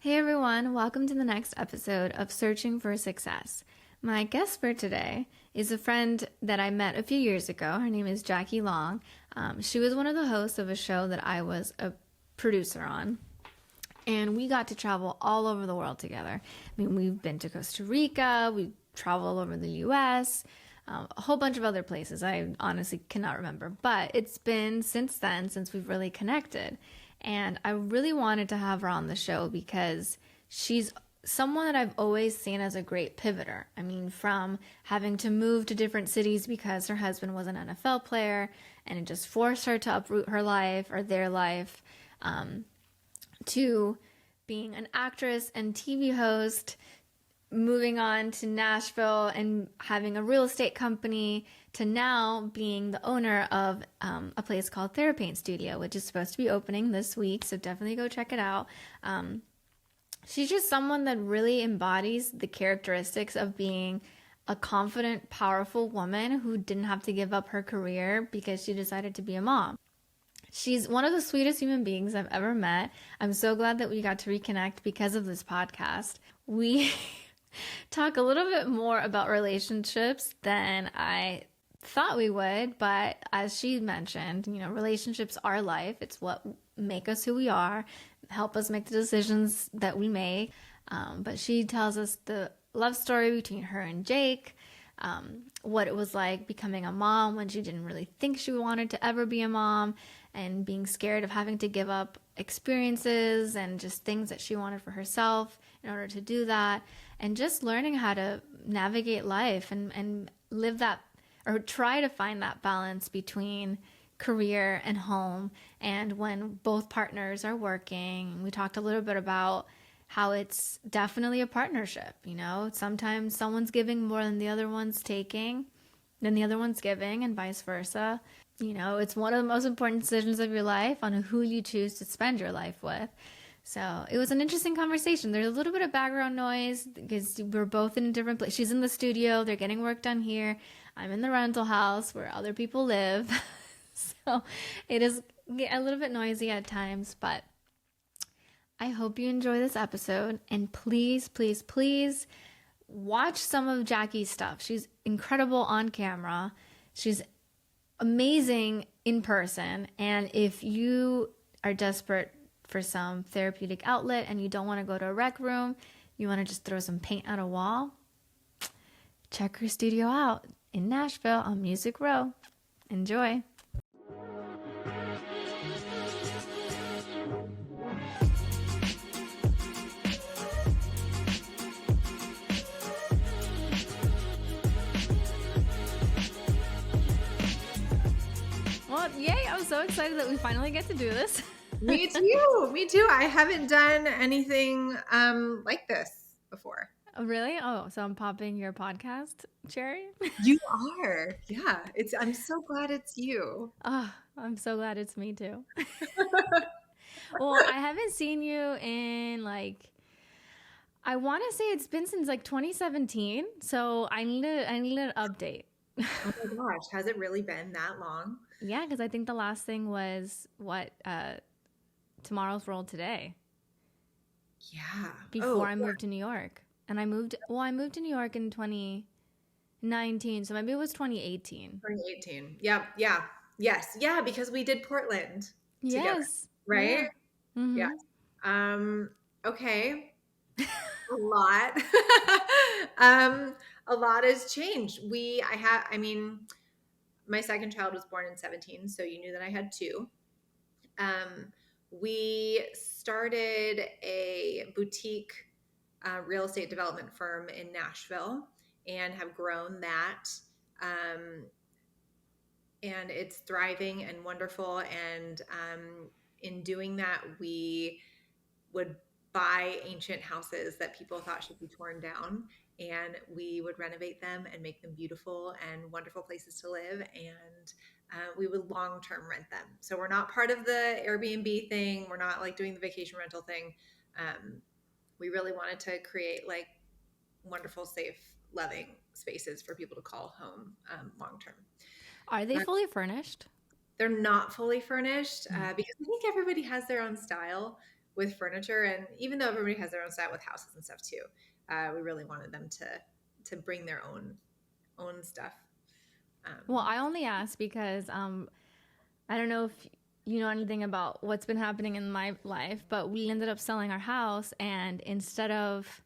Hey everyone, welcome to the next episode of Searching for Success. My guest for today is a friend that I met a few years ago. Her name is Jackie Long. She was one of the hosts of a show that I was a producer on. And we got to travel all over the world together. I mean, we've been to Costa Rica, we traveled all over the US, a whole bunch of other places. I honestly cannot remember. But it's been since then, since we've really connected. And I really wanted to have her on the show because she's someone that I've always seen as a great pivoter. I mean, from having to move to different cities because her husband was an NFL player and it just forced her to uproot her life or their life, to being an actress and TV host, moving on to Nashville and having a real estate company, to now being the owner of a place called Therapaint Studio, which is supposed to be opening this week. So definitely go check it out. She's just someone that really embodies the characteristics of being a confident, powerful woman who didn't have to give up her career because she decided to be a mom. She's one of the sweetest human beings I've ever met. I'm so glad that we got to reconnect because of this podcast. We talk a little bit more about relationships than I thought we would, but as she mentioned, relationships are life. It's what make us who we are, help us make the decisions that we make. But she tells us the love story between her and Jake, what it was like becoming a mom when she didn't really think she wanted to ever be a mom, and being scared of having to give up experiences and just things that she wanted for herself in order to do that, and just learning how to navigate life and live that, or try to find that balance between career and home, and when both partners are working. We talked a little bit about how it's definitely a partnership. Sometimes someone's giving more than the other one's taking, than the other one's giving, and vice versa. It's one of the most important decisions of your life on who you choose to spend your life with. So it was an interesting conversation. There's a little bit of background noise because we're both in a different place. She's in the studio. They're getting work done here. I'm in the rental house where other people live. So it is a little bit noisy at times, but I hope you enjoy this episode. And please, please, please watch some of Jackie's stuff. She's incredible on camera. She's amazing in person. And if you are desperate for some therapeutic outlet and you don't want to go to a rec room, you want to just throw some paint on a wall, check her studio out in Nashville on Music Row. Enjoy. Well, yay, I'm so excited that we finally get to do this. Me too. Me too. I haven't done anything like this before. Oh, really? Oh, so I'm popping your podcast cherry? You are. Yeah. I'm so glad it's you. Oh, I'm so glad it's me too. Well, I haven't seen you in I want to say it's been since 2017. So I need an update. Oh my gosh. Has it really been that long? Yeah, because I think the last thing was Tomorrow's World Today. Yeah. Before I moved to New York. And I moved to New York in 2019. So maybe it was 2018. 2018. Yep. Yeah. Yes. Yeah. Because we did Portland together. Yes. Right? Yeah. Mm-hmm. Yes. Okay. A lot. A lot has changed. My second child was born in 2017, so you knew that I had two. We started a boutique real estate development firm in Nashville and have grown that. And it's thriving and wonderful. And in doing that, we would buy ancient houses that people thought should be torn down, and we would renovate them and make them beautiful and wonderful places to live. And we would long-term rent them. So we're not part of the Airbnb thing. We're not doing the vacation rental thing. We really wanted to create wonderful, safe, loving spaces for people to call home long-term. Are they fully furnished? They're not fully furnished because I think everybody has their own style, with furniture. And even though everybody has their own style with houses and stuff too, we really wanted them to bring their own stuff. Well, I only asked because I don't know if you know anything about what's been happening in my life, but we ended up selling our house, and instead of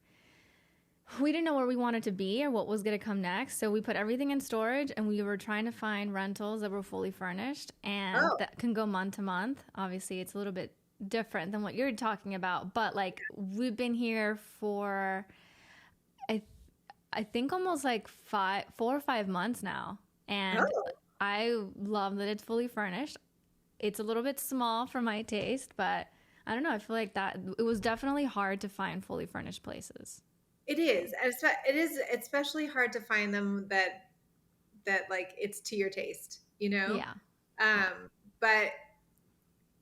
we didn't know where we wanted to be or what was going to come next. So we put everything in storage and we were trying to find rentals that were fully furnished and Oh, that can go month to month. Obviously, it's a little bit different than what you're talking about, but like we've been here for I I think almost like 4 or 5 months now. And oh, I love that it's fully furnished. It's a little bit small for my taste, but I don't know. I feel like that it was definitely hard to find fully furnished places. it is. And it is especially hard to find them that like it's to your taste, you know? Yeah. Yeah. But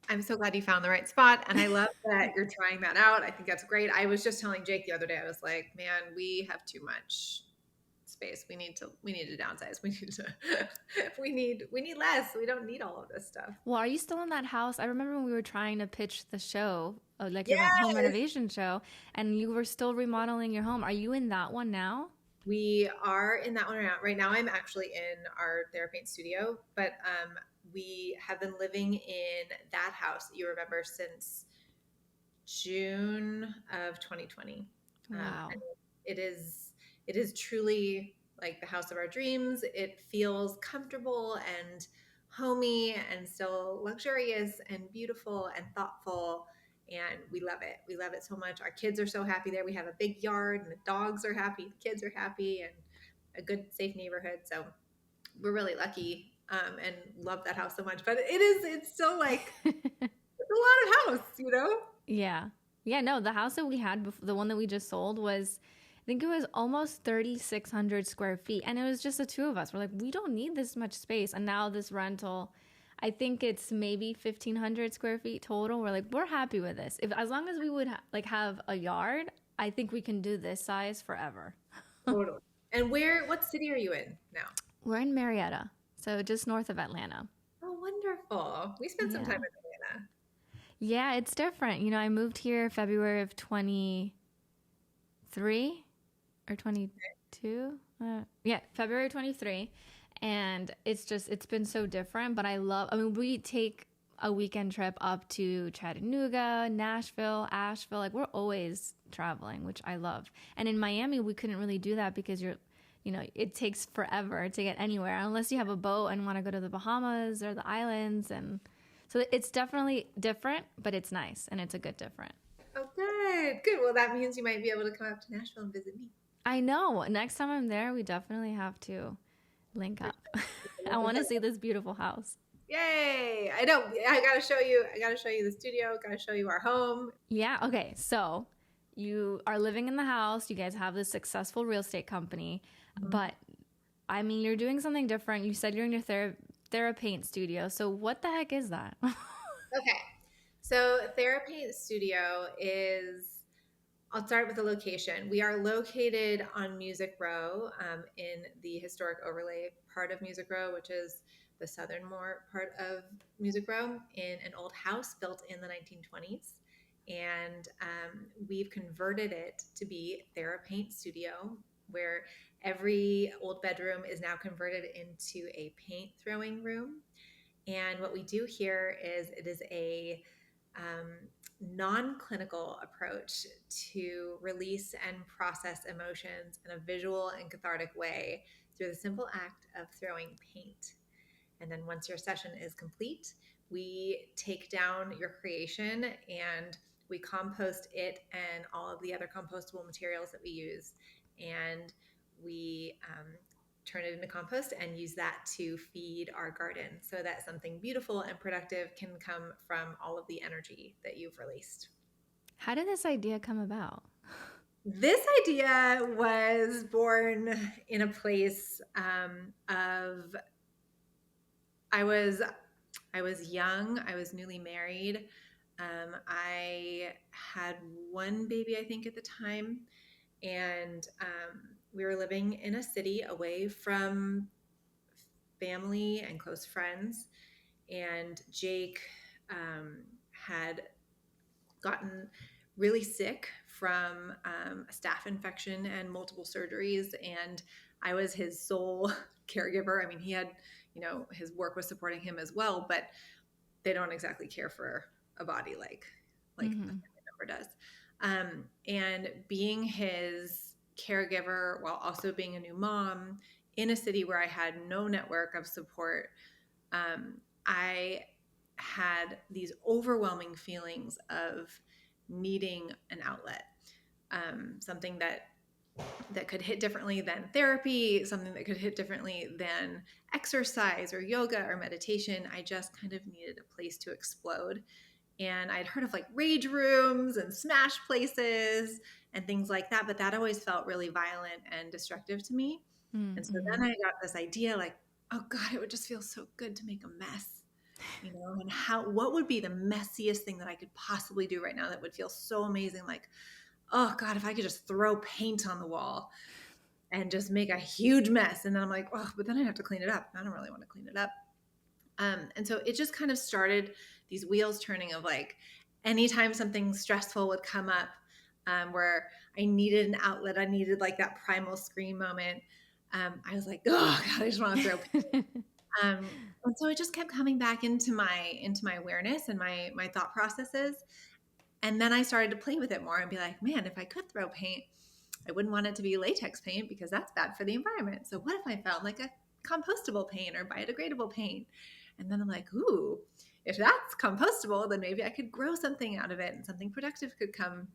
I'm so glad you found the right spot. And I love that you're trying that out. I think that's great. I was just telling Jake the other day, I was like, man, we have too much space. We need to downsize. We need less. We don't need all of this stuff. Well, are you still in that house? I remember when we were trying to pitch the show, like your home Yes. renovation show, and you were still remodeling your home. Are you in that one now? We are in that one right now. Right now, I'm actually in our TheraPaint studio, but we have been living in that house that you remember since June of 2020. Wow. And it is truly like the house of our dreams. It feels comfortable and homey and still luxurious and beautiful and thoughtful. And we love it. We love it so much. Our kids are so happy there. We have a big yard and the dogs are happy, the kids are happy, and a good, safe neighborhood. So we're really lucky and love that house so much. But it's still like, it's a lot of house. Yeah. Yeah, no, the house that we had, the one that we just sold was, I think it was almost 3,600 square feet. And it was just the two of us. We're like, we don't need this much space. And now this rental, I think it's maybe 1,500 square feet total. We're like, we're happy with this. If as long as we would like have a yard, I think we can do this size forever. Totally. And what city are you in now? We're in Marietta, so just north of Atlanta. Oh, wonderful. We spent some time Yeah. in Atlanta. Yeah, it's different. You know, I moved here February of 23 or 22. Yeah, February 23. And it's been so different. But I mean, we take a weekend trip up to Chattanooga, Nashville, Asheville. Like, we're always traveling, which I love. And in Miami, we couldn't really do that because it takes forever to get anywhere unless you have a boat and want to go to the Bahamas or the islands. And so it's definitely different, but it's nice and it's a good different. Oh, good. Good. Well, that means you might be able to come up to Nashville and visit me. I know. Next time I'm there, we definitely have to link up. I want to see this beautiful house. Yay. I know. I gotta show you. I gotta show you the studio. Gotta show you our home. Yeah. Okay. So you are living in the house. You guys have this successful real estate company, but I mean, you're doing something different. You said you're in your TheraPaint studio. So what the heck is that? Okay. So TheraPaint Studio is, I'll start with the location. We are located on Music Row in the historic overlay part of Music Row, which is the southernmost part of Music Row, in an old house built in the 1920s. And we've converted it to be TheraPaint Studio, where every old bedroom is now converted into a paint throwing room. And what we do here is it is a non-clinical approach to release and process emotions in a visual and cathartic way through the simple act of throwing paint. And then once your session is complete, we take down your creation and we compost it and all of the other compostable materials that we use. And we turn it into compost and use that to feed our garden so that something beautiful and productive can come from all of the energy that you've released. How did this idea come about? This idea was born in a place of I was young. I was newly married. I had one baby, I think, at the time, and we were living in a city away from family and close friends. And Jake had gotten really sick from a staph infection and multiple surgeries, and I was his sole caregiver. I mean, he had, his work was supporting him as well, but they don't exactly care for a body like a family member does. And being his caregiver while also being a new mom in a city where I had no network of support, I had these overwhelming feelings of needing an outlet, something that could hit differently than therapy, something that could hit differently than exercise or yoga or meditation. I just kind of needed a place to explode. And I'd heard of like rage rooms and smash places and things like that, but that always felt really violent and destructive to me. And so then I got this idea like, oh God, it would just feel so good to make a mess, and what would be the messiest thing that I could possibly do right now that would feel so amazing? Like, oh God, if I could just throw paint on the wall and just make a huge mess. And then I'm like, oh, but then I'd have to clean it up. I don't really want to clean it up. And so it just kind of started these wheels turning of like, anytime something stressful would come up, where I needed an outlet, I needed like that primal scream moment. I was like, oh God, I just want to throw paint. And so it just kept coming back into my awareness and my thought processes. And then I started to play with it more and be like, man, if I could throw paint, I wouldn't want it to be latex paint because that's bad for the environment. So what if I found like a compostable paint or biodegradable paint? And then I'm like, ooh, if that's compostable, then maybe I could grow something out of it and something productive could come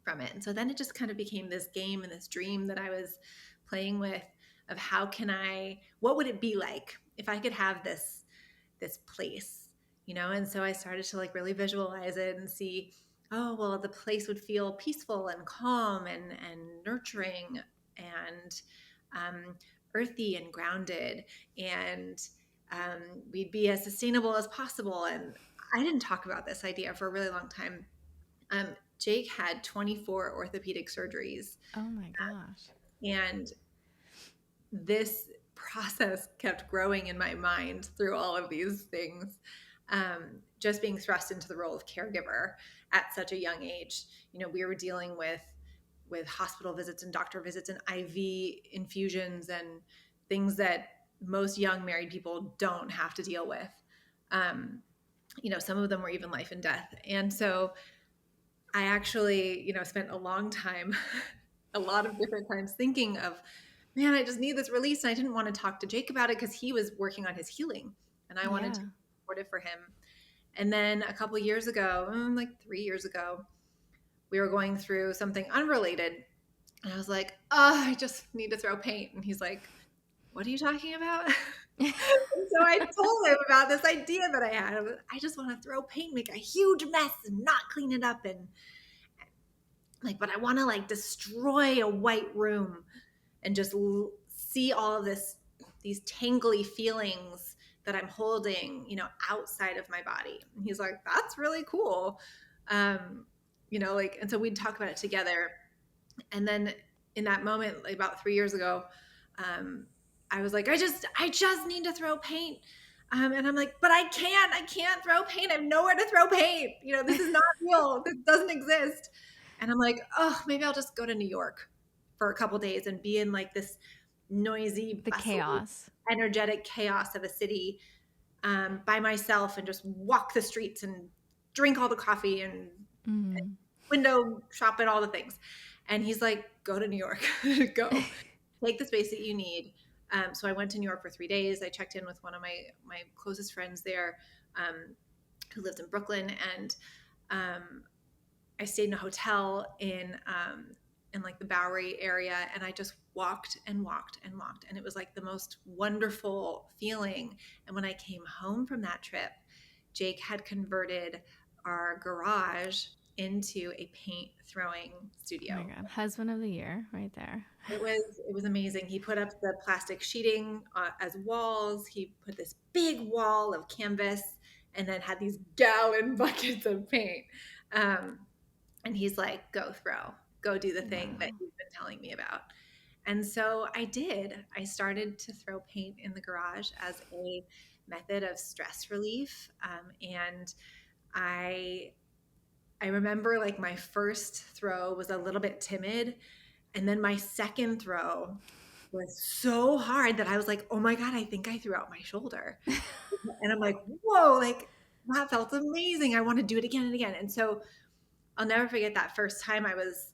from it. And so then it just kind of became this game and this dream that I was playing with of what would it be like if I could have this place, And so I started to like really visualize it and see, oh, well, the place would feel peaceful and calm and nurturing and earthy and grounded, and we'd be as sustainable as possible. And I didn't talk about this idea for a really long time. Jake had 24 orthopedic surgeries. Oh my gosh. And this process kept growing in my mind through all of these things. Just being thrust into the role of caregiver at such a young age. We were dealing with hospital visits and doctor visits and IV infusions and things that most young married people don't have to deal with. Some of them were even life and death. And so I actually, spent a long time, a lot of different times thinking of, man, I just need this release. And I didn't want to talk to Jake about it because he was working on his healing and I wanted to support it for him. And then a couple of years ago, like 3 years ago, we were going through something unrelated. And I was like, oh, I just need to throw paint. And he's like, what are you talking about? And so I told him about this idea that I had. I just want to throw paint, make a huge mess and not clean it up. And like, but I want to like destroy a white room and just see all of these tangly feelings that I'm holding, outside of my body. And he's like, that's really cool. And so we'd talk about it together. And then in that moment, like about 3 years ago, I was like, I just need to throw paint. And I'm like, but I can't throw paint. I have nowhere to throw paint. This is not real. This doesn't exist. And I'm like, oh, maybe I'll just go to New York for a couple days and be in like this noisy, chaos, energetic chaos of a city by myself and just walk the streets and drink all the coffee and window shop and all the things. And he's like, go to New York, go take the space that you need. So I went to New York for 3 days. I checked in with one of my closest friends there, who lives in Brooklyn. And I stayed in a hotel in like the Bowery area. And I just walked and walked and walked. And it was like the most wonderful feeling. And when I came home from that trip, Jake had converted our garage into a paint throwing studio. Oh my God. Husband of the year right there. It was amazing. He put up the plastic sheeting as walls. He put this big wall of canvas and then had these gallon buckets of paint. And he's like, go do the thing that you've been telling me about. And so I did. I started to throw paint in the garage as a method of stress relief. And I I remember like my first throw was a little bit timid. And then my second throw was so hard that I was like, oh my God, I think I threw out my shoulder. And I'm like, whoa, like that felt amazing. I want to do it again and again. And so I'll never forget that first time. I was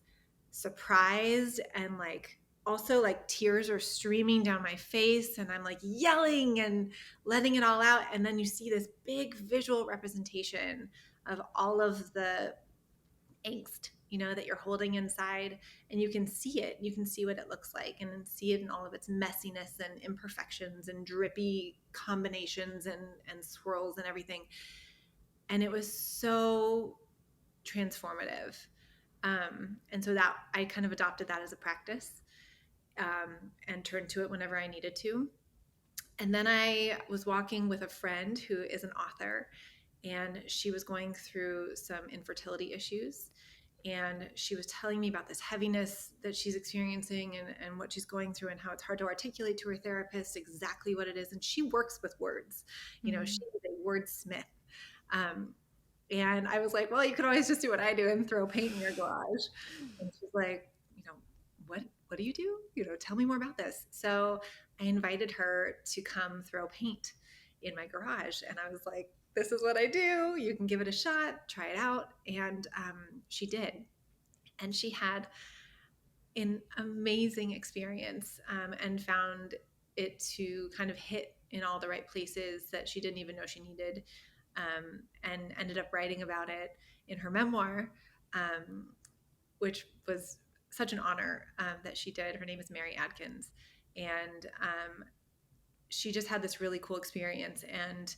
surprised and like also like tears are streaming down my face and I'm like yelling and letting it all out. And then you see this big visual representation of all of the angst, you know, that you're holding inside, and you can see it. You can see what it looks like and see it in all of its messiness and imperfections and drippy combinations and swirls and everything. And it was so transformative. And so that I kind of adopted that as a practice, and turned to it whenever I needed to. And then I was walking with a friend who is an author, and she was going through some infertility issues. And she was telling me about this heaviness that she's experiencing and what she's going through and how it's hard to articulate to her therapist exactly what it is. And she works with words. You know, she is a wordsmith. And I was like, well, you could always just do what I do and throw paint in your garage. And she's like, you know, what do you do? You know, tell me more about this. So I invited her to come throw paint in my garage. And I was like, this is what I do. You can give it a shot, try it out. And she did. And she had an amazing experience, and found it to kind of hit in all the right places that she didn't even know she needed, and ended up writing about it in her memoir, which was such an honor, that she did. Her name is Mary Adkins. And she just had this really cool experience. And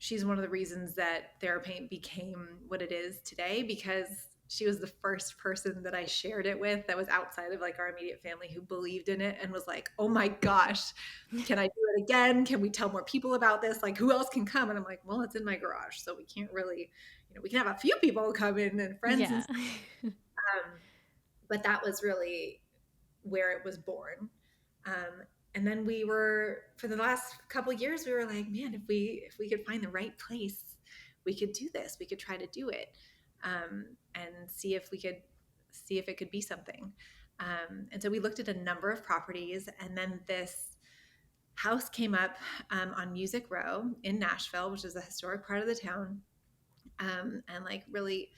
she's one of the reasons that TheraPaint became what it is today, because she was the first person that I shared it with that was outside of like our immediate family who believed in it and was like, oh my gosh, can I do it again? Can we tell more people about this? Like, who else can come? And I'm like, well, it's in my garage, so we can't really, you know, we can have a few people come in and friends. Yeah. But that was really where it was born. And then we were, for the last couple of years, we were like, man, if we could find the right place, we could do this. We could try to do it, and see if it could be something. And so we looked at a number of properties, and then this house came up, on Music Row in Nashville, which is a historic part of the town, and like really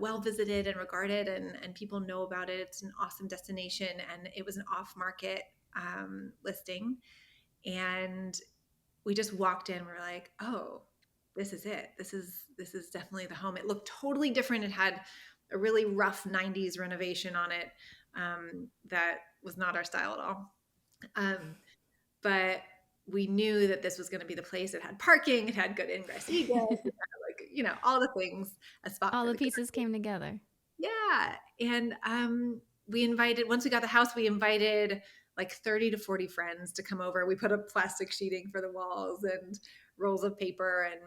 well visited and regarded, and people know about it. It's an awesome destination, and it was an off market, listing. And we just walked in. We're like, oh, this is it. This is definitely the home. It looked totally different. It had a really rough 90s renovation on it, that was not our style at all. But we knew that this was going to be the place. It had parking. It had good ingress egress. It had, like, you know, all the things. A spot All for the pieces came together. Yeah. And once we got the house, we invited like 30 to 40 friends to come over. We put up plastic sheeting for the walls and rolls of paper, and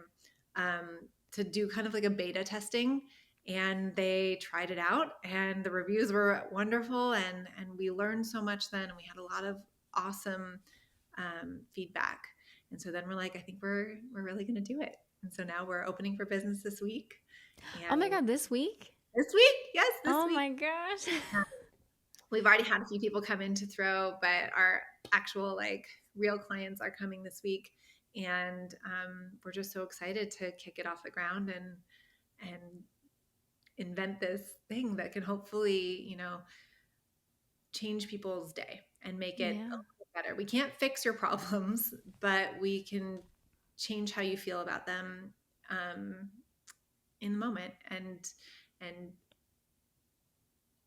to do kind of like a beta testing. And they tried it out, and the reviews were wonderful. And we learned so much then. And we had a lot of awesome, feedback. And so then we're like, I think we're really going to do it. And so now we're opening for business this week. Oh my God, this week? This week? Yes, this Oh week. my gosh. We've already had a few people come in to throw, but our actual like real clients are coming this week. And we're just so excited to kick it off the ground and invent this thing that can hopefully, you know, change people's day and make it a little better. We can't fix your problems, but we can change how you feel about them, in the moment, and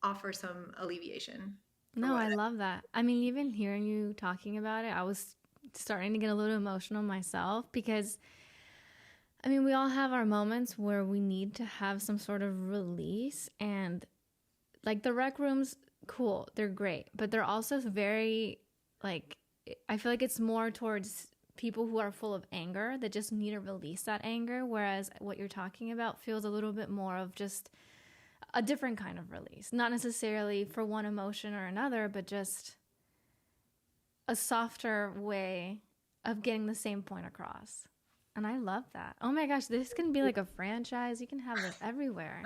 offer some alleviation. No, I love that. I mean, even hearing you talking about it, I was starting to get a little emotional myself, because I mean, we all have our moments where we need to have some sort of release, and like the rec rooms, cool, they're great, but they're also very, like, I feel like it's more towards people who are full of anger that just need to release that anger, whereas what you're talking about feels a little bit more of just a different kind of release, not necessarily for one emotion or another, but just a softer way of getting the same point across. And I love that. Oh my gosh, this can be like a franchise. You can have this everywhere.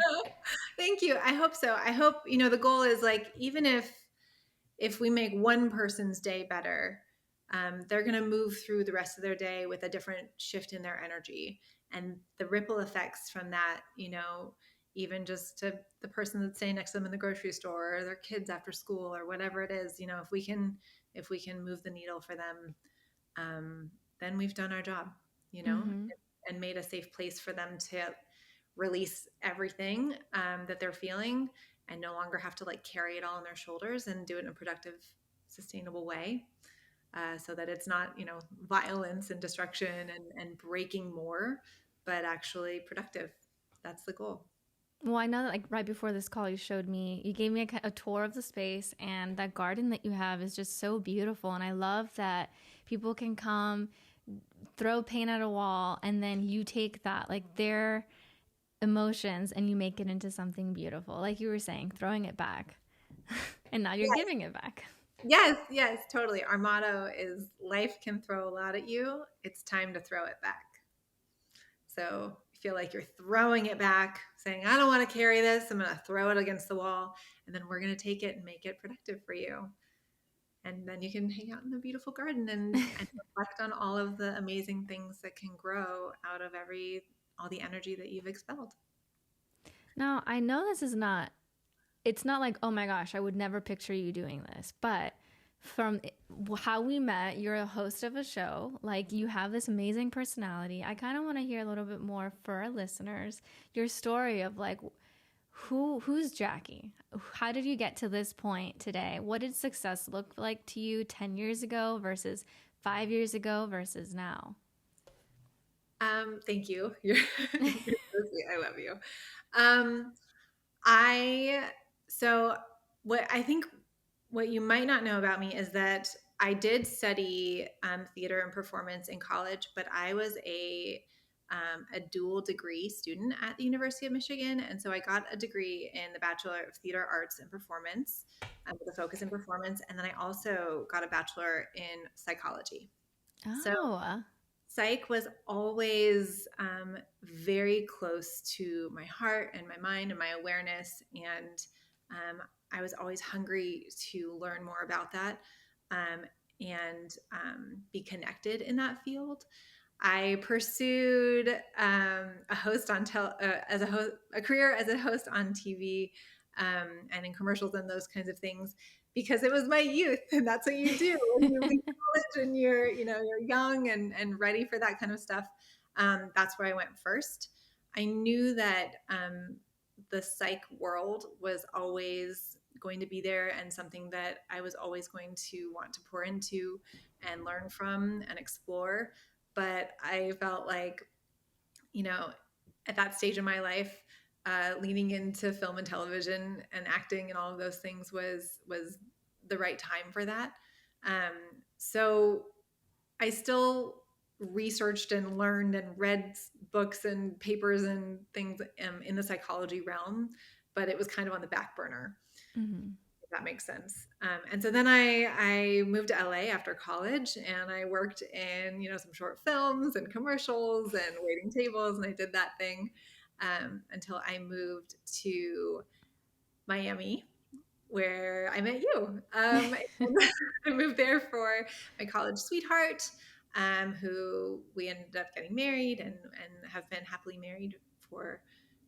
Thank you. I hope so. I hope, the goal is like, even if we make one person's day better, they're going to move through the rest of their day with a different shift in their energy. And the ripple effects from that, even just to the person that's staying next to them in the grocery store, or their kids after school, or whatever it is, if we can move the needle for them, then we've done our job, you know, Mm-hmm. and made a safe place for them to release everything that they're feeling, and no longer have to like carry it all on their shoulders, and do it in a productive, sustainable way, so that it's not, violence and destruction and breaking more, but actually productive. That's the goal. Well, I know that like right before this call, you gave me a tour of the space, and that garden that you have is just so beautiful. And I love that people can come, throw paint at a wall, and then you take that, like their emotions, and you make it into something beautiful. Like you were saying, throwing it back. And now you're Yes, giving it back. yes, yes, totally. Our motto is life can throw a lot at you. It's time to throw it back. So you feel like you're throwing it back, saying, I don't want to carry this. I'm going to throw it against the wall. And then we're going to take it and make it productive for you. And then you can hang out in the beautiful garden and reflect on all of the amazing things that can grow out of all the energy that you've expelled. Now, I know this is not, it's not like, oh my gosh, I would never picture you doing this. But from how we met, you're a host of a show. Like you have this amazing personality. I kind of want to hear a little bit more for our listeners, your story of like, who's Jackie? How did you get to this point today? What did success look like to you 10 years ago versus 5 years ago versus now? Thank you. You're so sweet. I love you. Um, I so what I think what you might not know about me is that I did study theater and performance in college, but I was a dual degree student at the University of Michigan, and so I got a degree in the Bachelor of Theater Arts and Performance, with a focus in performance, and then I also got a bachelor in psychology. So Oh. psych was always very close to my heart and my mind and my awareness. And I was always hungry to learn more about that, and be connected in that field. I pursued a host on as a career as a host on TV, and in commercials and those kinds of things, because it was my youth, and that's what you do when you leave college and you're young and ready for that kind of stuff. That's where I went first. I knew that the psych world was always going to be there, and something that I was always going to want to pour into and learn from and explore. But I felt like, you know, at that stage of my life, leaning into film and television and acting and all of those things was the right time for that. Um, so I still researched and learned and read books and papers and things in the psychology realm, but it was kind of on the back burner, Mm-hmm. if that makes sense. And so then I moved to LA after college, and I worked in, some short films and commercials and waiting tables. And I did that thing until I moved to Miami, where I met you. I moved there for my college sweetheart, who we ended up getting married, and have been happily married for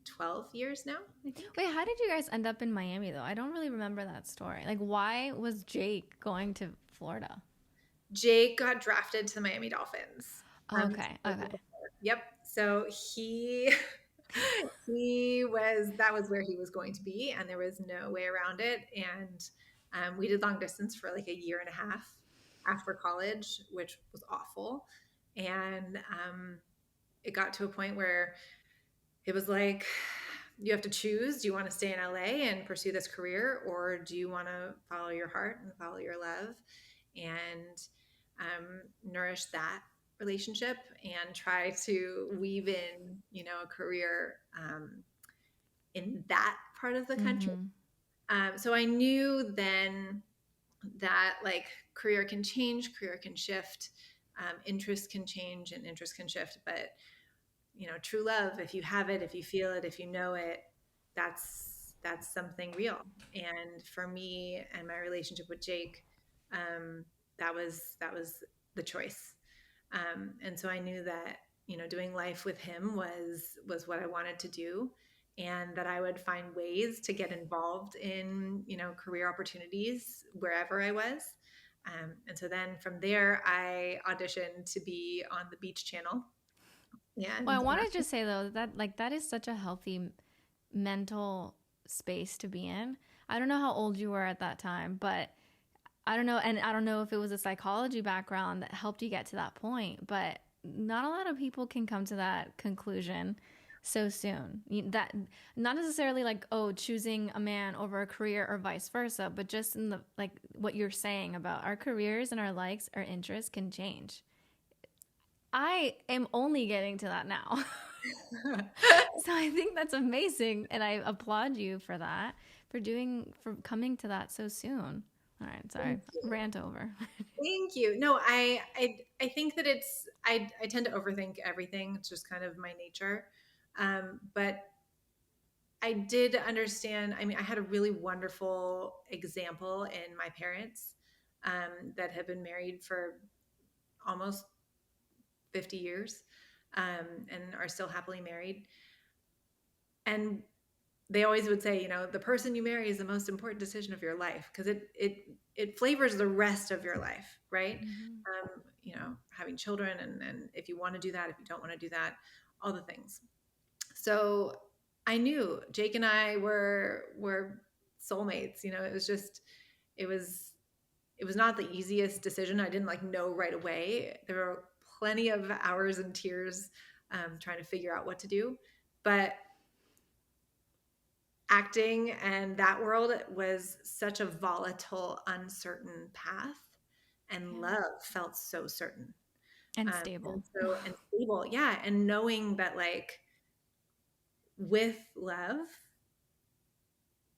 12 years now, I think. Wait, how did you guys end up in Miami though? I don't really remember that story. Like, why was Jake going to Florida? Jake got drafted to the Miami Dolphins. Okay, okay. Yep. So that was where he was going to be, and there was no way around it. And we did long distance for like a year and a half after college, which was awful. And it got to a point where it was like, you have to choose. Do you want to stay in LA and pursue this career, or do you want to follow your heart and follow your love and nourish that relationship and try to weave in, a career in that part of the country? Mm-hmm. So I knew then that like career can change, career can shift. Interests can change and interests can shift, but true love, if you have it, if you feel it, if you know it, that's something real. And for me and my relationship with Jake, um, that was the choice. And so I knew that doing life with him was what I wanted to do, and that I would find ways to get involved in career opportunities wherever I was. And so then from there, I auditioned to be on the Beach Channel, Well, I and want to just say though that like that is such a healthy mental space to be in. I don't know how old you were at that time, but I don't know, and I don't know if it was a psychology background that helped you get to that point, but not a lot of people can come to that conclusion so soon. That not necessarily like, oh, choosing a man over a career or vice versa, but just in the like what you're saying about our careers and our likes, our interests can change. I am only getting to that now. So I think that's amazing, and I applaud you for that, for coming to that so soon. All right, sorry, Thank you. rant over. Thank you. No, I think that I tend to overthink everything. It's just kind of my nature. But I did understand. I mean, I had a really wonderful example in my parents, that have been married for almost 50 years, and are still happily married. And they always would say, the person you marry is the most important decision of your life, because it flavors the rest of your life, right? Mm-hmm. Having children, and if you want to do that, if you don't want to do that, all the things. So I knew Jake and I were soulmates. It was it was not the easiest decision. I didn't like know right away. There were plenty of hours and tears, trying to figure out what to do, but acting and that world was such a volatile, uncertain path, and Yeah. love felt so certain, And and stable. so and stable. Yeah, and knowing that like with love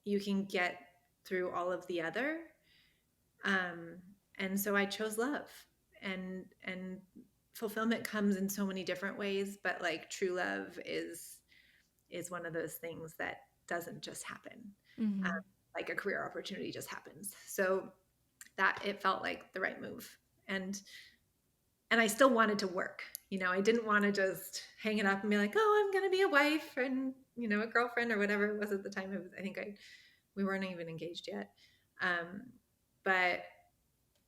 you can get through all of the other. Um, and so I chose love, and fulfillment comes in so many different ways, but like true love is one of those things that doesn't just happen. Um, Mm-hmm. like a career opportunity just happens. So that it felt like the right move. And I still wanted to work. I didn't want to just hang it up and be like, oh, I'm going to be a wife and, a girlfriend or whatever it was at the time. I think we weren't even engaged yet. Um, but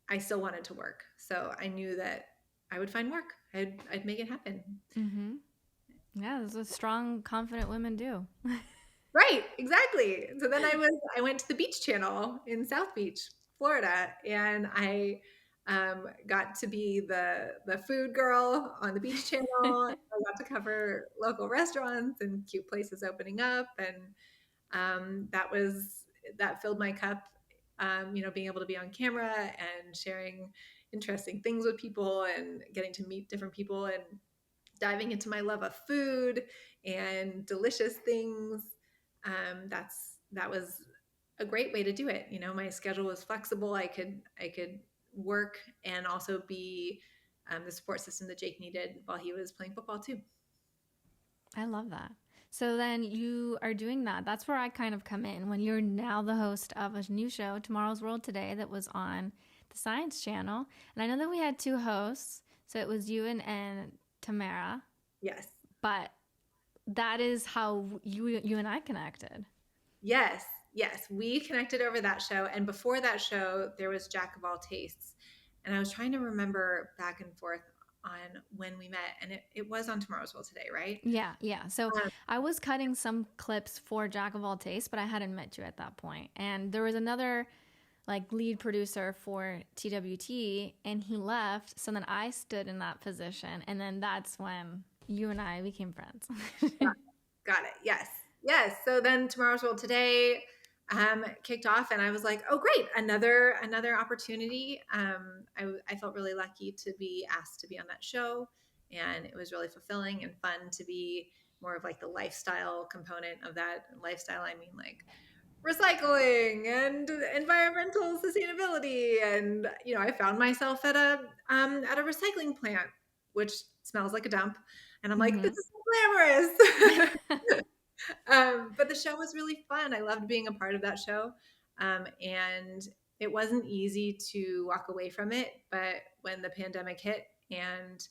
I still wanted to work. So I knew that I would find work. I'd make it happen. Mm-hmm. Yeah, that's what strong, confident women do. Right, exactly. So then I went to the Beach Channel in South Beach, Florida, and I got to be the food girl on the Beach Channel. I got to cover local restaurants and cute places opening up, and that filled my cup. Being able to be on camera and sharing interesting things with people and getting to meet different people and diving into my love of food and delicious things. That was a great way to do it. My schedule was flexible. I could work and also be the support system that Jake needed while he was playing football too. I love that. So then you are doing that. That's where I kind of come in when you're now the host of a new show, Tomorrow's World Today, that was on the Science Channel. And I know that we had two hosts. So it was you and Tamara. Yes. But that is how you and I connected. Yes. Yes. We connected over that show. And before that show, there was Jack of All Tastes. And I was trying to remember back and forth on when we met. And it was on Tomorrow's World Today, right? Yeah. So Um, I was cutting some clips for Jack of All Tastes, but I hadn't met you at that point. And there was another like lead producer for TWT, and he left. So then I stood in that position, and then that's when you and I became friends. got it. Yes. Yes. So then Tomorrow's World Today kicked off, and I was like, oh, great. Another opportunity. I felt really lucky to be asked to be on that show, and it was really fulfilling and fun to be more of like the lifestyle component of that. Lifestyle, I mean like recycling and environmental sustainability facility. And, I found myself at a recycling plant, which smells like a dump. And I'm like, this Mm-hmm. is so glamorous. But the show was really fun. I loved being a part of that show. And it wasn't easy to walk away from it. But when the pandemic hit and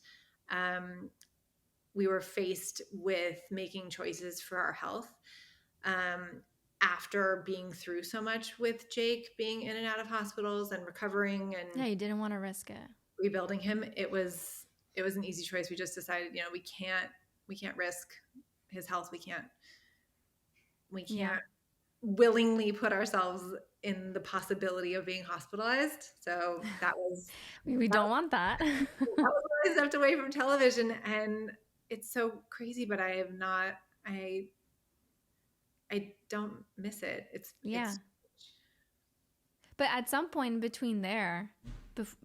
we were faced with making choices for our health, um, after being through so much with Jake being in and out of hospitals and recovering and Yeah, you didn't want to risk it. rebuilding him, it was an easy choice. We just decided, we can't risk his health. We Yeah. can't willingly put ourselves in the possibility of being hospitalized. So that was We that, don't want that. that was why I stepped away from television. And it's so crazy, but I don't miss it. Yeah. It's But at some point in between there,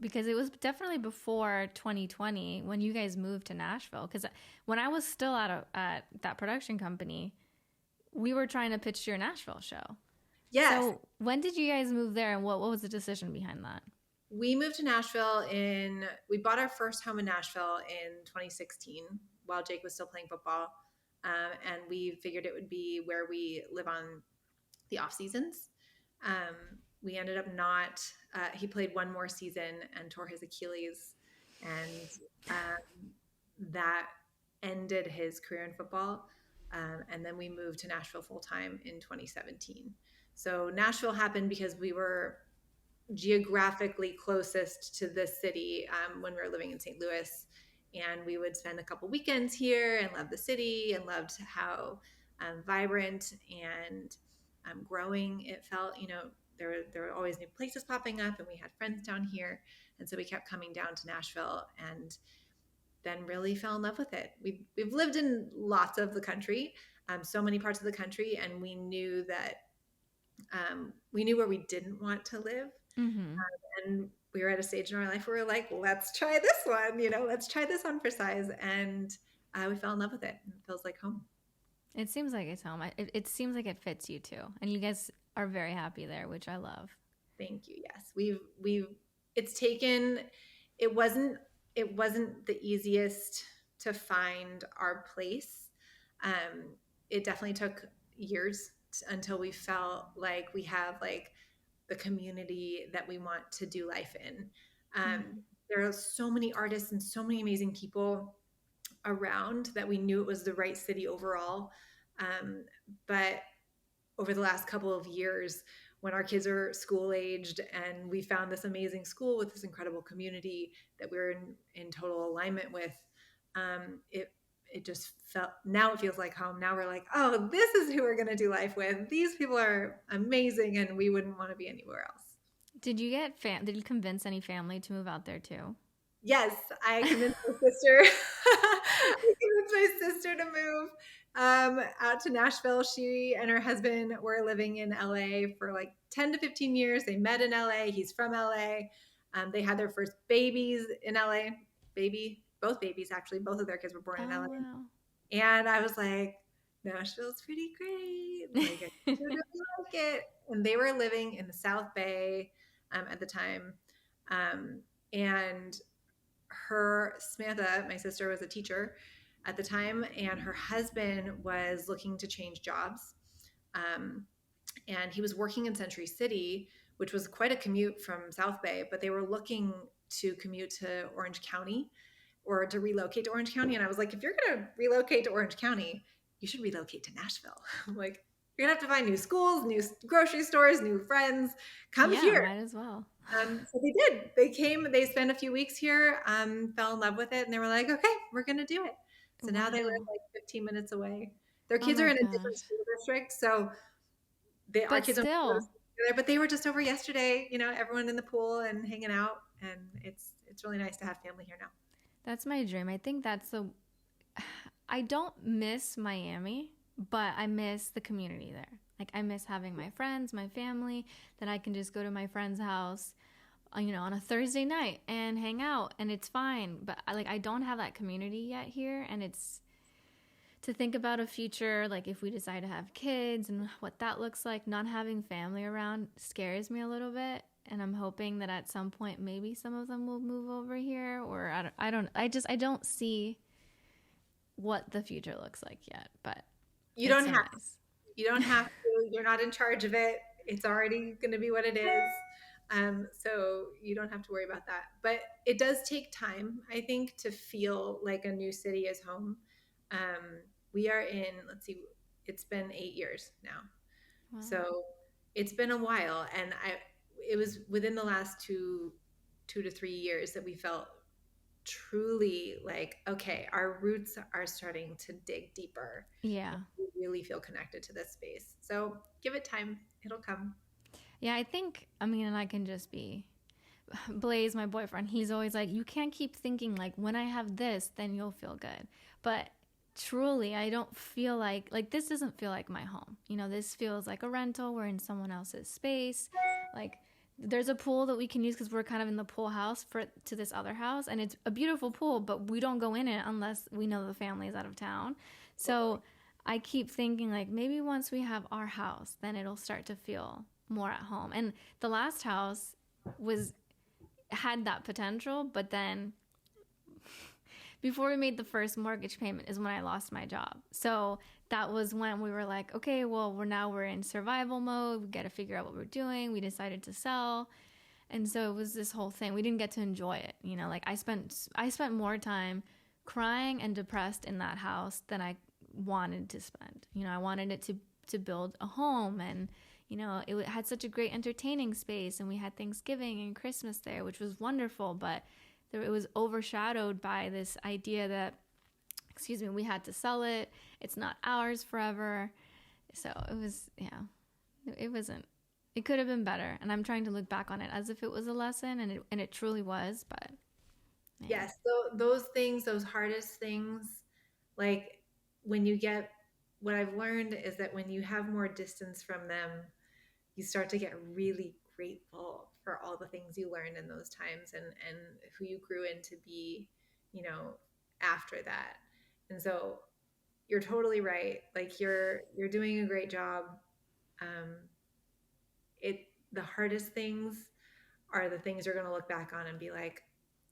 because it was definitely before 2020 when you guys moved to Nashville. Because when I was still at that production company, we were trying to pitch your Nashville show. yes. So when did you guys move there, and what was the decision behind that? We moved to Nashville we bought our first home in Nashville in 2016 while Jake was still playing football. And we figured it would be where we live on the off seasons. Um, we ended up not, he played one more season and tore his Achilles. And that ended his career in football. And then we moved to Nashville full time in 2017. So Nashville happened because we were geographically closest to this city when we were living in St. Louis. And we would spend a couple weekends here and love the city and loved how vibrant and growing it felt. There were always new places popping up, and we had friends down here. And so we kept coming down to Nashville and then really fell in love with it. We've lived in lots of the country, so many parts of the country, and we knew where we didn't want to live. Mm-hmm. And we were at a stage in our life where we were like, let's try this one, let's try this on for size. And we fell in love with it. It feels like home. It seems like it's home. It seems like it fits you too, and you guys are very happy there, which I love. Thank you. Yes, it wasn't the easiest to find our place. It definitely took years until we felt like we have like the community that we want to do life in. There are so many artists and so many amazing people around that we knew it was the right city overall. But over the last couple of years, when our kids are school aged and we found this amazing school with this incredible community that we're in total alignment with, it just now it feels like home. Now we're like, oh, this is who we're going to do life with. These people are amazing and we wouldn't want to be anywhere else. Did you did you convince any family to move out there too? Yes, I convinced my sister. I convinced my sister to move out to Nashville. She and her husband were living in LA for like 10 to 15 years. They met in LA. He's from LA. They had their first babies in LA. Both babies actually. Both of their kids were born in LA. Wow. And I was like, Nashville's pretty great. Like, I really like it. And they were living in the South Bay at the time. And Samantha, my sister, was a teacher at the time, and her husband was looking to change jobs. And he was working in Century City, which was quite a commute from South Bay, but they were looking to commute to Orange County or to relocate to Orange County. And I was like, if you're going to relocate to Orange County, you should relocate to Nashville. I'm like, you're going to have to find new schools, new grocery stores, new friends. Come here. Might as well. So they did. They came, they spent a few weeks here, fell in love with it, and they were like, okay, we're going to do it. So now they live like 15 minutes away. Their kids are in a different school district. So our kids don't go to school together, but they were just over yesterday, everyone in the pool and hanging out. And it's really nice to have family here now. That's my dream. I think I don't miss Miami, but I miss the community there. Like, I miss having my friends, my family, that I can just go to my friend's house, on a Thursday night and hang out, and it's fine. But I don't have that community yet here, and to think about a future, like if we decide to have kids and what that looks like, not having family around scares me a little bit. And I'm hoping that at some point, maybe some of them will move over here, or I don't see what the future looks like yet, but You it's don't so have nice. you don't have to. You're not in charge of it. It's already going to be what it is. So you don't have to worry about that. But it does take time, I think, to feel like a new city is home. We are in, let's see, it's been 8 years now. Wow. So it's been a while. And it was within the last 2 to 3 years that we felt truly like, okay, our roots are starting to dig deeper. Yeah. We really feel connected to this space. So give it time. It'll come. Yeah, I think, I mean, and I can just be Blaze, my boyfriend, he's always like, you can't keep thinking like, when I have this, then you'll feel good. But truly, I don't feel like this doesn't feel like my home. You know, this feels like a rental. We're in someone else's space. Like, there's a pool that we can use because we're kind of in the pool house to this other house, and it's a beautiful pool, but we don't go in it unless we know the family is out of town. So I keep thinking like, maybe once we have our house, then it'll start to feel more at home. And the last house had that potential, but then before we made the first mortgage payment is when I lost my job. So that was when we were like, okay, well, we're in survival mode. We got to figure out what we're doing. We decided to sell. And so it was this whole thing. We didn't get to enjoy it. You know, like I spent more time crying and depressed in that house than I wanted to spend. You know, I wanted it to build a home, and you know, it had such a great entertaining space, and we had Thanksgiving and Christmas there, which was wonderful, but it was overshadowed by this idea that, we had to sell it. It's not ours forever. So it was, it wasn't, it could have been better. And I'm trying to look back on it as if it was a lesson, and it truly was, but. Yeah. Yes. So those things, those hardest things, like what I've learned is that when you have more distance from them, you start to get really grateful for all the things you learned in those times and who you grew into be, you know, after that. And so you're totally right. Like you're doing a great job. The hardest things are the things you're going to look back on and be like,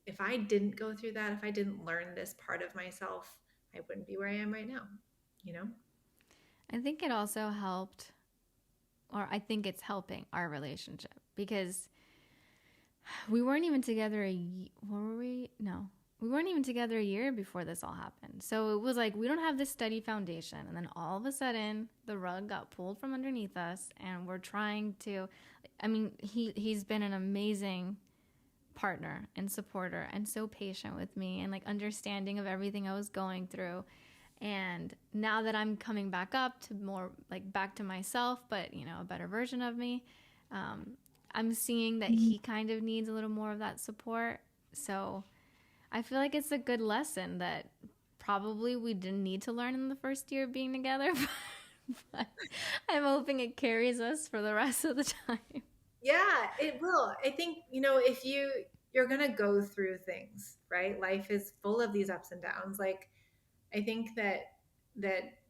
if I didn't go through that, if I didn't learn this part of myself, I wouldn't be where I am right now, you know? I think it also helped, or I think it's helping our relationship, because we weren't even together we weren't even together a year before this all happened. So it was like, we don't have this steady foundation. And then all of a sudden, the rug got pulled from underneath us, and we're trying to, I mean, he's been an amazing partner and supporter and so patient with me and like understanding of everything I was going through. And now that I'm coming back up to more like back to myself, but you know, a better version of me, I'm seeing that he kind of needs a little more of that support. So I feel like it's a good lesson that probably we didn't need to learn in the first year of being together, but I'm hoping it carries us for the rest of the time. Yeah, it will. I think, you know, if you're going to go through things, right? Life is full of these ups and downs. Like I think that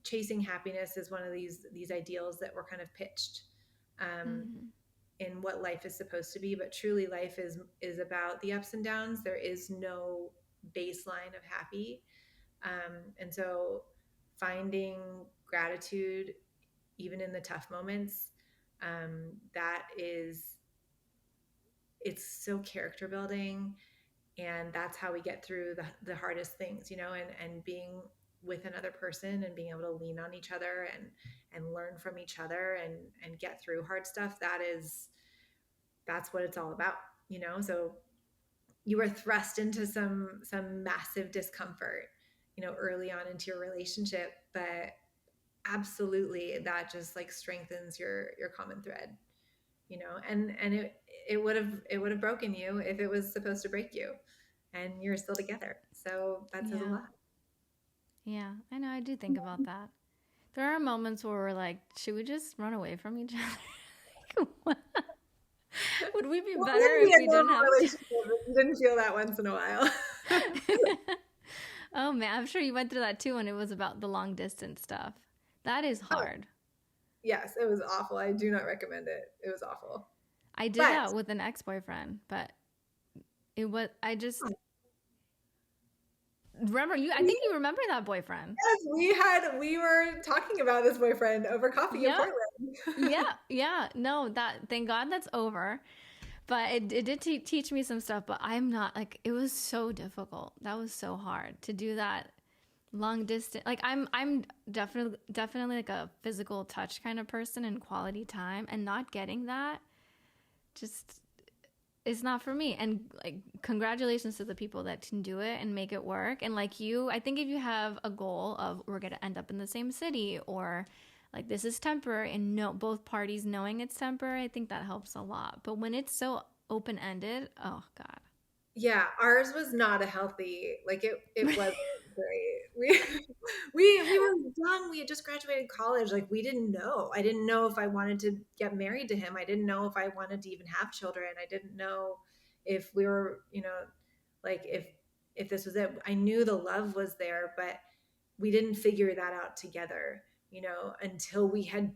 chasing happiness is one of these ideals that were kind of pitched in what life is supposed to be, but truly life is about the ups and downs. There is no baseline of happy. And so finding gratitude even in the tough moments, it's so character building, and that's how we get through the hardest things, you know, and being with another person and being able to lean on each other and learn from each other and get through hard stuff. That's what it's all about, you know? So you were thrust into some massive discomfort, you know, early on into your relationship, but absolutely that just like strengthens your common thread, you know, and it would have broken you if it was supposed to break you, and you're still together. So that says a lot. Yeah, I know. I do think about that. There are moments where we're like, should we just run away from each other? Would we be better if we didn't have to? You didn't feel that once in a while. Oh man, I'm sure you went through that too when it was about the long distance stuff. That is Oh, hard. yes, it was awful. I do not recommend it. It was awful. I did But that with an ex-boyfriend, but it was I just remember you I think you remember that boyfriend. yes, we were talking about this boyfriend over coffee in Yeah. Portland. Yeah. Yeah. No, that thank God that's over. But it did teach me some stuff, but I'm not like it was so difficult. That was so hard to do that long distance. Like I'm definitely like a physical touch kind of person and quality time, and not getting that just is not for me. And like congratulations to the people that can do it and make it work. And like you, I think if you have a goal of we're going to end up in the same city, or like this is temporary, and no both parties knowing it's temporary, I think that helps a lot. But when it's so open ended, oh god. Yeah, ours was not a healthy, like it wasn't great. We were young. We had just graduated college. Like we didn't know. I didn't know if I wanted to get married to him. I didn't know if I wanted to even have children. I didn't know if we were, like if this was it. I knew the love was there, but we didn't figure that out together, until we had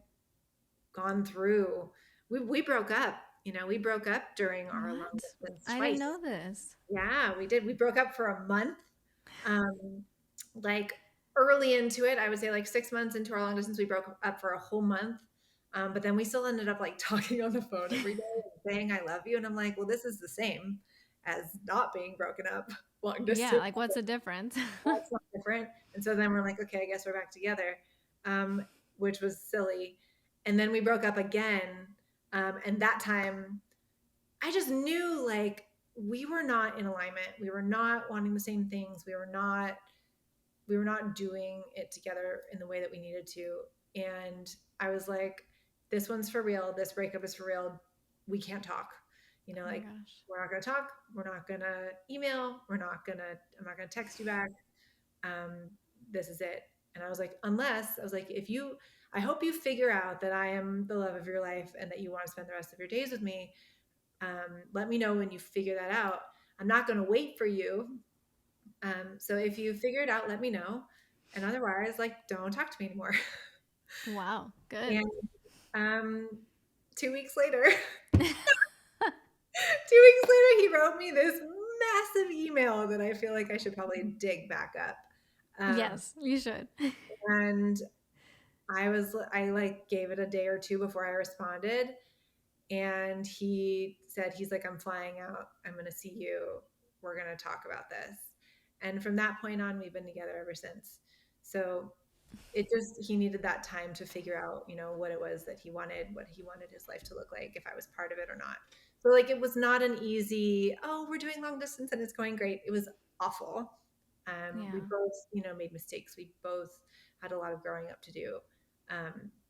gone through we broke up. We broke up during our long What? distance I didn't twice. know this. Yeah, we did. We broke up for a month. Um, like early into it, I would say like 6 months into our long distance, we broke up for a whole month. But then we still ended up like talking on the phone every day and saying I love you. And I'm like, well, this is the same as not being broken up long Yeah, distance. like what's the difference? That's not different. And so then we're like, okay, I guess we're back together, um, which was silly. And then we broke up again. And that time I just knew like we were not in alignment. We were not wanting the same things. We were not doing it together in the way that we needed to. And I was like, this one's for real. This breakup is for real. We can't talk. Oh my Like gosh. we're not going to talk. We're not going to email. I'm not going to text you back. Um, this is it. And I was like, I hope you figure out that I am the love of your life and that you want to spend the rest of your days with me. Let me know when you figure that out. I'm not going to wait for you. So if you figure it out, let me know. And otherwise, like, don't talk to me anymore. Wow, good. And 2 weeks later, 2 weeks later, he wrote me this massive email that I feel like I should probably dig back up. Yes, you should. And I like gave it a day or two before I responded. And he said, he's like, I'm flying out. I'm going to see you. We're going to talk about this. And from that point on, we've been together ever since. So he needed that time to figure out, what it was that what he wanted his life to look like, if I was part of it or not. So like, it was not an easy, oh, we're doing long distance and it's going great. It was awful. We Yeah. both, made mistakes. We both had a lot of growing up to do.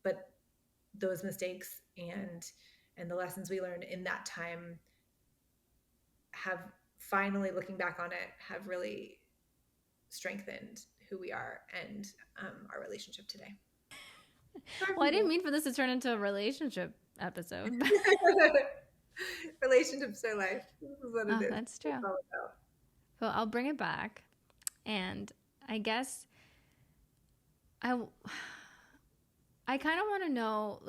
But those mistakes and the lessons we learned in that time have finally, looking back on it, have really strengthened who we are and our relationship today. Well, I didn't mean for this to turn into a relationship episode. Relationships are life. This is what it Oh, is. that's It's true. all about. Well, I'll bring it back. And I guess I I kind of want to know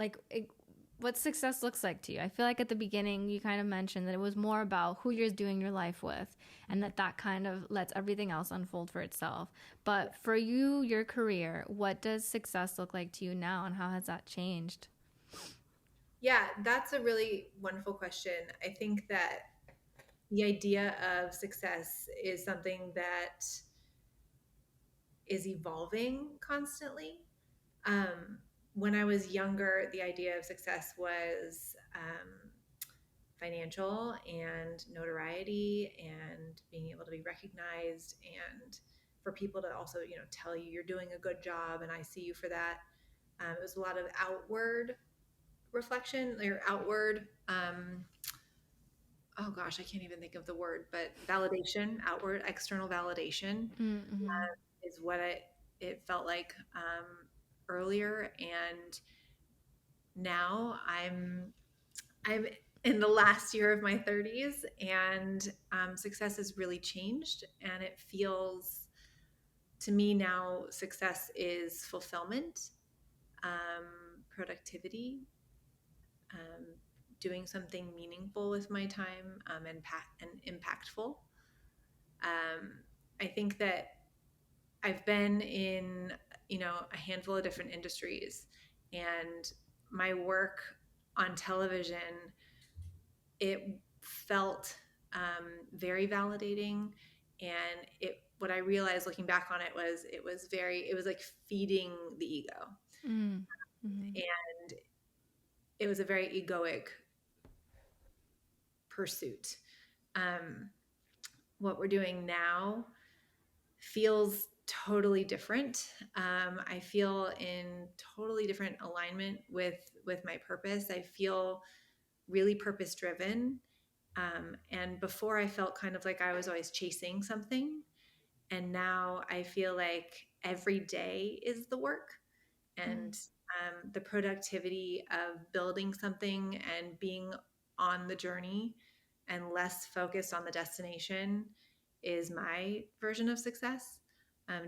what success looks like to you. I feel like at the beginning you kind of mentioned that it was more about who you're doing your life with, and that kind of lets everything else unfold for itself. But for you, your career, what does success look like to you now, and how has that changed? Yeah, that's a really wonderful question. I think that the idea of success is something that is evolving constantly. Um, when I was younger, the idea of success was financial and notoriety and being able to be recognized, and for people to also, tell you you're doing a good job and I see you for that. It was a lot of outward reflection or outward, oh gosh, I can't even think of the word, but validation, outward, external validation Mm-hmm. is what it felt like earlier. And now I'm in the last year of my 30s, and success has really changed, and it feels to me now, success is fulfillment, productivity, um, doing something meaningful with my time, and impactful. Um, I think that I've been in, a handful of different industries, and my work on television, it felt very validating. And what I realized looking back on it was like feeding the ego. Mm-hmm. And it was a very egoic pursuit. Um, what we're doing now feels totally different. I feel in totally different alignment with my purpose. I feel really purpose driven. And before I felt kind of like I was always chasing something. And now I feel like every day is the work, and the productivity of building something and being on the journey and less focused on the destination is my version of success.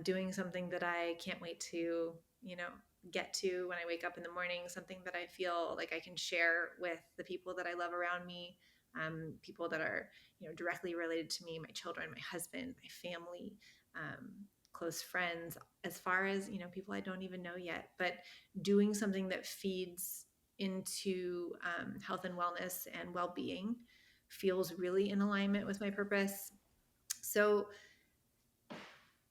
Doing something that I can't wait to, get to when I wake up in the morning, something that I feel like I can share with the people that I love around me, people that are, directly related to me, my children, my husband, my family, um, close friends, as far as, people I don't even know yet, but doing something that feeds into health and wellness and well-being feels really in alignment with my purpose. So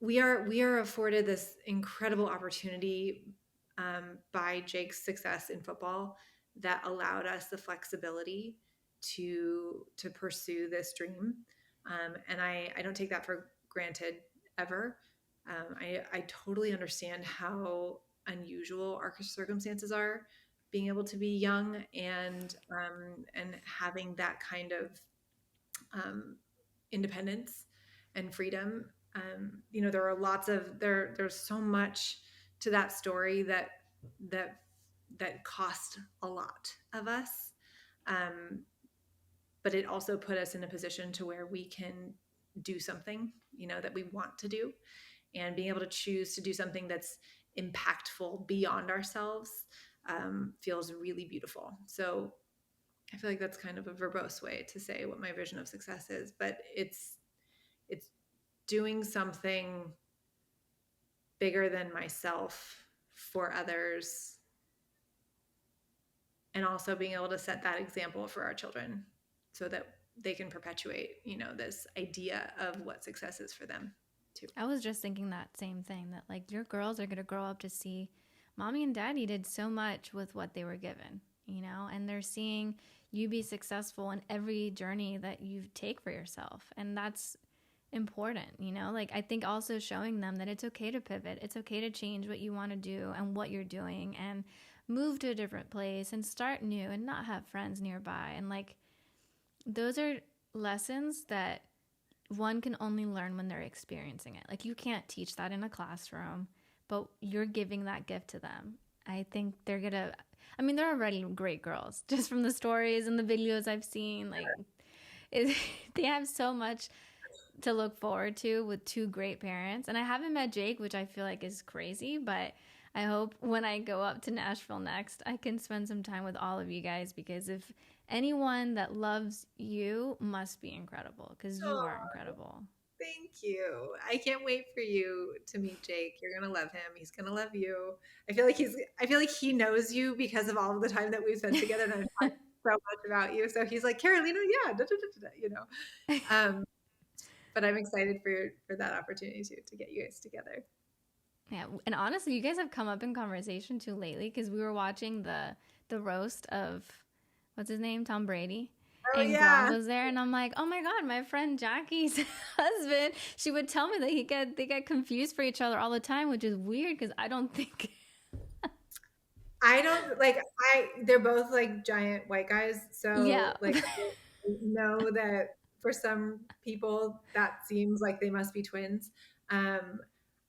we are afforded this incredible opportunity by Jake's success in football that allowed us the flexibility to pursue this dream, and I don't take that for granted ever. I totally understand how unusual our circumstances are, being able to be young and having that kind of independence and freedom. There are there's so much to that story that that cost a lot of us, um, but it also put us in a position to where we can do something, that we want to do, and being able to choose to do something that's impactful beyond ourselves feels really beautiful. So I feel like that's kind of a verbose way to say what my vision of success is, but it's doing something bigger than myself for others, and also being able to set that example for our children so that they can perpetuate, this idea of what success is for them too. I was just thinking that same thing, that like your girls are going to grow up to see mommy and daddy did so much with what they were given, and they're seeing you be successful in every journey that you take for yourself. And that's important, like I think also showing them that it's okay to pivot. It's okay to change what you want to do and what you're doing and move to a different place and start new and not have friends nearby. And like those are lessons that one can only learn when they're experiencing it. Like you can't teach that in a classroom, but you're giving that gift to them. I think they're already great girls just from the stories and the videos I've seen. Like they have so much to look forward to with two great parents. And I haven't met Jake, which I feel like is crazy, but I hope when I go up to Nashville next, I can spend some time with all of you guys, because if anyone that loves you must be incredible, because you Oh, are incredible. thank you. I can't wait for you to meet Jake. You're gonna love him. He's gonna love you. I feel like he knows you because of all of the time that we've spent together, and I've talked so much about you. So he's like, Carolina, yeah, da, da, da, Um, but I'm excited for that opportunity to get you guys together. Yeah, and honestly, you guys have come up in conversation too lately, because we were watching the roast of what's his name, Tom Brady, Oh and Gronk yeah. was there, and I'm like, oh my god, my friend Jackie's husband. She would tell me that they get confused for each other all the time, which is weird because I don't think. I don't like they're both like giant white guys. Yeah. So like I know that for some people that seems like they must be twins. Um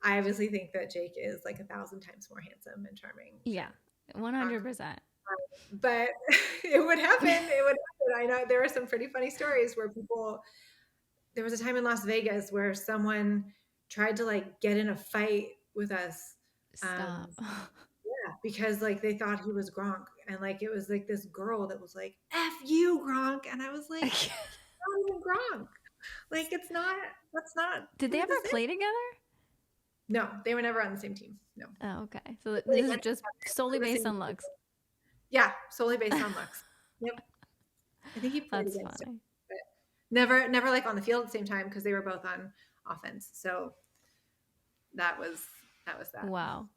I obviously think that Jake is like 1,000 times more handsome and charming Yeah, than Gronk. 100%. But it would happen. It would happen. I know there are some pretty funny stories where there was a time in Las Vegas where someone tried to like get in a fight with us. Stop. Yeah, because like they thought he was Gronk, and like it was like this girl that was like "F you, Gronk," and I was like, "Not even Gronk. Like it's not. That's not Did they who ever this is." play together? No, they were never on the same team. No, Oh, okay. So played this is against just each other solely for the based same on looks. season. Yeah, solely based on looks. Yep, I think he played That's against him, funny. but never like on the field at the same time because they were both on offense. So that was that. Wow.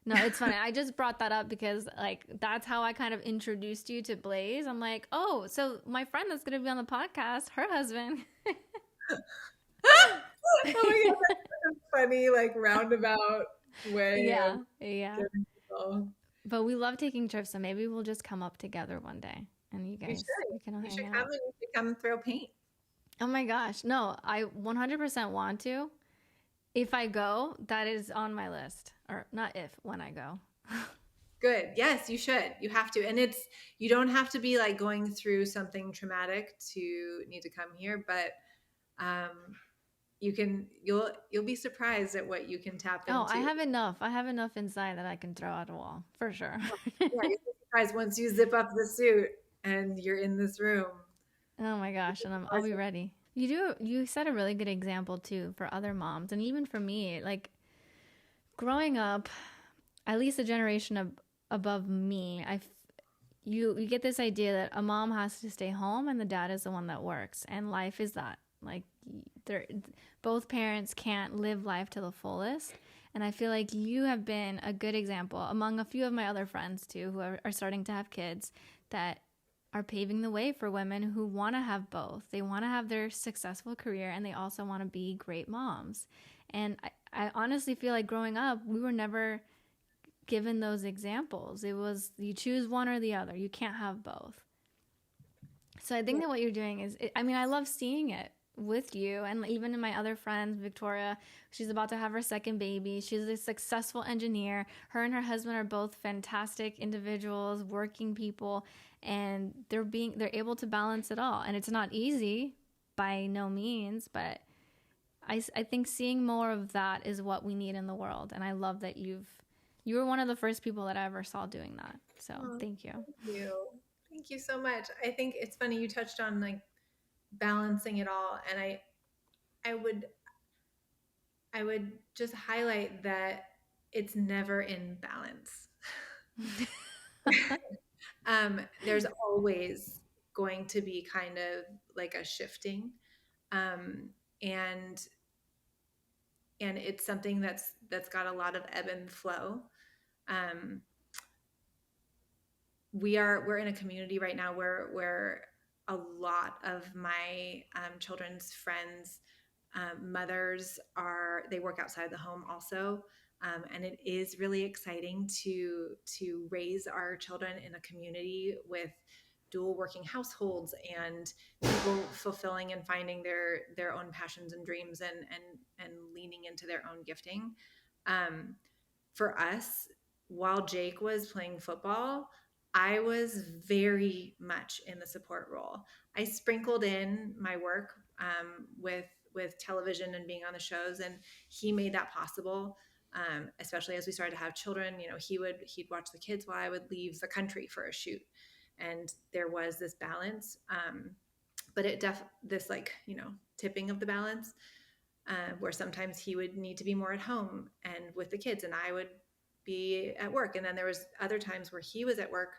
No, it's funny. I just brought that up because like that's how I kind of introduced you to Blaze. I'm like, oh, so my friend that's gonna be on the podcast, her husband. Oh my god, that's a funny like roundabout way of Yeah, yeah. getting people. But we love taking trips, so maybe we'll just come up together one day and you You guys should. we can all You hang should come out. and you should come throw paint. Oh my gosh. No, I 100% want to. If I go, that is on my list. Or not if, when I go. Good. Yes, you should. You have to. And it's you don't have to be like going through something traumatic to need to come here, but um you'll be surprised at what you can tap Oh, I into. have enough. I have enough inside that I can throw at a wall for sure. Yeah, you'll be surprised once you zip up the suit and you're in this room. Oh my gosh, and I'll be ready. You set a really good example too for other moms and even for me. Like growing up, at least a generation above me, you get this idea that a mom has to stay home and the dad is the one that works, and life is that. Like they're both parents can't live life to the fullest. And I feel like you have been a good example among a few of my other friends too who are starting to have kids that are paving the way for women who want to have both. They want to have their successful career and they also want to be great moms. And I honestly feel like growing up, we were never given those examples. It was you choose one or the other. You can't have both. So I think Yeah. that what you're doing is, I mean, I love seeing it with you and even in my other friends. Victoria, she's about to have her second baby. She's a successful engineer. Her and her husband are both fantastic individuals, working people, and they're able to balance it all. And it's not easy by no means, but I think seeing more of that is what we need in the world. And I love that you were one of the first people that I ever saw doing that. So Oh, thank you. thank you. Thank you so much. I think it's funny you touched on like balancing it all, and I would I would just highlight that it's never in balance. There's always going to be kind of like a shifting, um, and it's something that's got a lot of ebb and flow. Um, we're in a community right now where a lot of my children's friends mothers are they work outside the home also, and it is really exciting to raise our children in a community with dual working households and people fulfilling and finding their own passions and dreams and leaning into their own gifting. For us, while Jake was playing football, I was very much in the support role. I sprinkled in my work with television and being on the shows, and he made that possible. Especially as we started to have children, you know, he'd watch the kids while I would leave the country for a shoot, and there was this balance. But this like tipping of the balance where sometimes he would need to be more at home and with the kids, and I would be at work. And then there was other times where he was at work,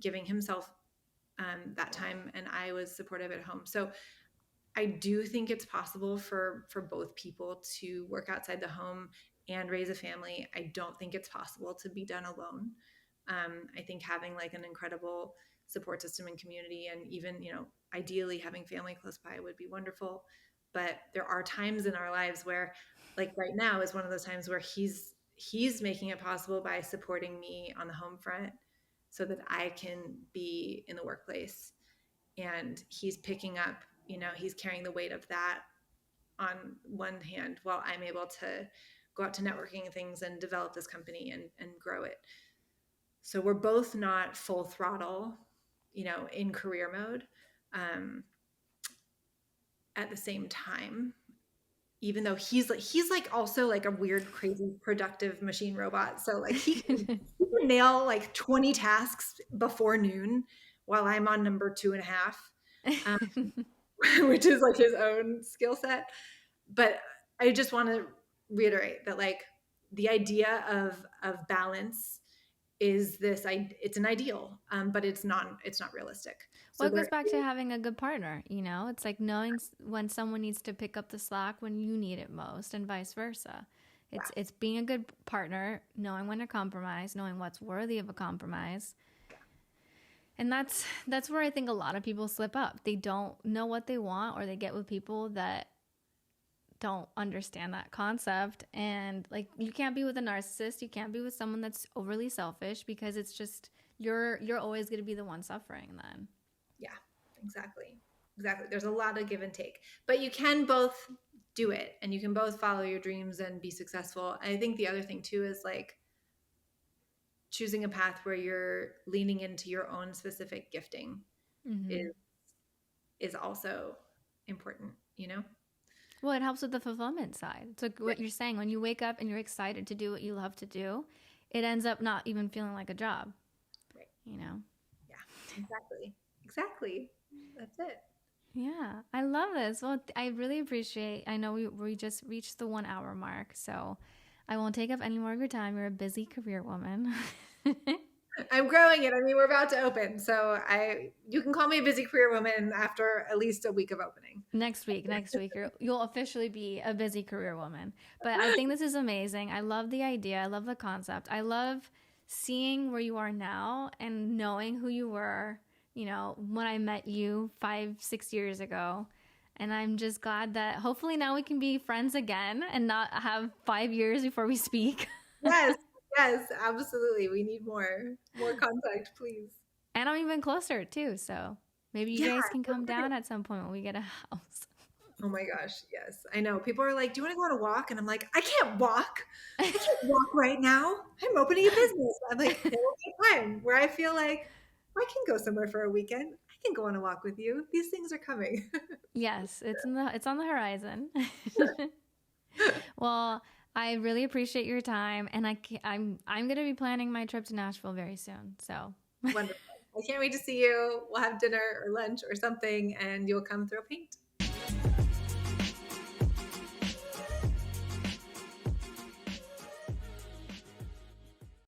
giving himself that time, and I was supportive at home. So I do think it's possible for both people to work outside the home and raise a family. I don't think it's possible to be done alone. I think having like an incredible support system and community, and even ideally having family close by would be wonderful. But there are times in our lives where, like right now, is one of those times where he's making it possible by supporting me on the home front, so that I can be in the workplace, and he's picking up, he's carrying the weight of that on one hand while I'm able to go out to networking things and develop this company and grow it. So we're both not full throttle, in career mode, um, at the same time, even though he's like also like a weird, crazy, productive machine robot. So like he can nail like 20 tasks before noon while I'm on number 2.5, um, which is like his own skill set. But I just want to reiterate that like the idea of balance is this, it's an ideal, but it's not realistic. Well, So it goes there back to having a good partner, you know? It's like knowing when someone needs to pick up the slack when you need it most and vice versa. yeah, It's being a good partner, knowing when to compromise, knowing what's worthy of a compromise. And that's where I think a lot of people slip up. They don't know what they want, or they get with people that don't understand that concept. And like, you can't be with a narcissist, you can't be with someone that's overly selfish, because it's just you're always going to be the one suffering then. yeah, exactly. Exactly. There's a lot of give and take, but you can both do it and you can both follow your dreams and be successful. And I think the other thing too is like choosing a path where you're leaning into your own specific gifting Mm-hmm. is is also important, you know? Well, it helps with the fulfillment side. It's like Yeah, what you're saying. When you wake up and you're excited to do what you love to do, it ends up not even feeling like a job, right. you know? Yeah, exactly. Exactly. That's it. Yeah, I love this. Well, I really appreciate. I know we just reached the 1 hour mark, so I won't take up any more of your time. You're a busy career woman. I'm growing it. I mean, we're about to open, so I you can call me a busy career woman after at least a week of opening. Next week, you'll officially be a busy career woman. But I think this is amazing. I love the idea. I love the concept. I love seeing where you are now and knowing who you were, you know, when I met you 5, 6 years ago. And I'm just glad that hopefully now we can be friends again and not have 5 years before we speak. Yes, yes, absolutely. We need more contact, please. And I'm even closer too. So maybe you Yeah. guys can come down at some point when we get a house. Oh my gosh, yes. I know. People are like, "Do you want to go on a walk?" And I'm like, "I can't walk. I can't walk right now. I'm opening a business." I'm like, "There will be a time where I feel like I can go somewhere for a weekend. I can go on a walk with you. These things are coming." Yes, it's on the horizon. Well, I really appreciate your time, and I'm gonna be planning my trip to Nashville very soon. So Wonderful. I can't wait to see you. We'll have dinner or lunch or something, and you'll come throw paint.